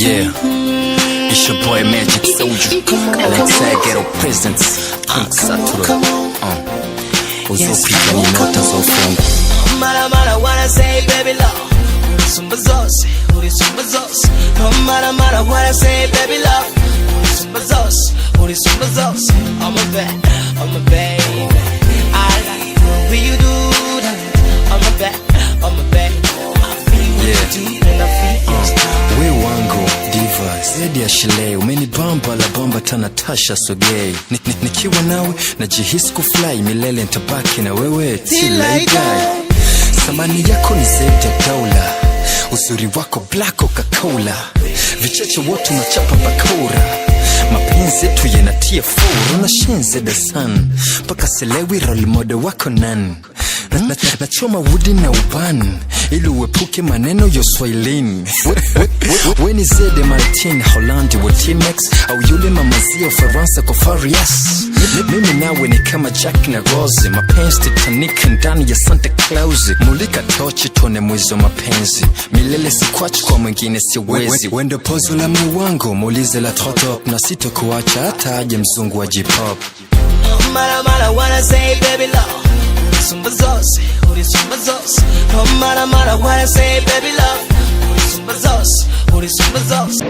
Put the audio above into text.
Yeah, it's your boy Magic Soldier, alongside Ghetto Presence, Punk Satura. Uzopita nyota zofunga. Mara wanna say baby love, sumba zose, uri sumba zose. Mara wanna say baby love, uri sumba zose, uri sumba zose. I'm a baby, I like the way you do that. I'm a baby, I feel what you do and I feel it. We wangu diva zedi ya shile, umenibamba la bamba Natasha sogei. Nikiwa nawe najihisi kufly, milele nitabaki na wewe till I die. Samani yako ni zaidi ya daula, uzuri wako black Coca-Cola, vicheche wote unachapa bakora, mapenzi yetu yanatia furu, unashenze the sun mpaka selewi role model wako nani. Nachoma wudi na ubani ili uepuke maneno ya Swahilini. We ni Zede Martin Hollandi wa T-Max au yule mamazia Ufaransa kwa Farias. Mimi nawe ni kama Jack na Rose, mapenzi Titanic ndani ya Santa Claus. Mulika tochi tuone mwizo mapenzi, milele sikwachi kwa mwingine siwezi. Wendo pozo la moyo wangu, muulize la trotop na sitokuacha hata aje mzungu wa J-pop. Mara wanna say baby love, sumba zose, uri sumba zose. Mara wanna say baby love, uri sumba zose, uri sumba zose.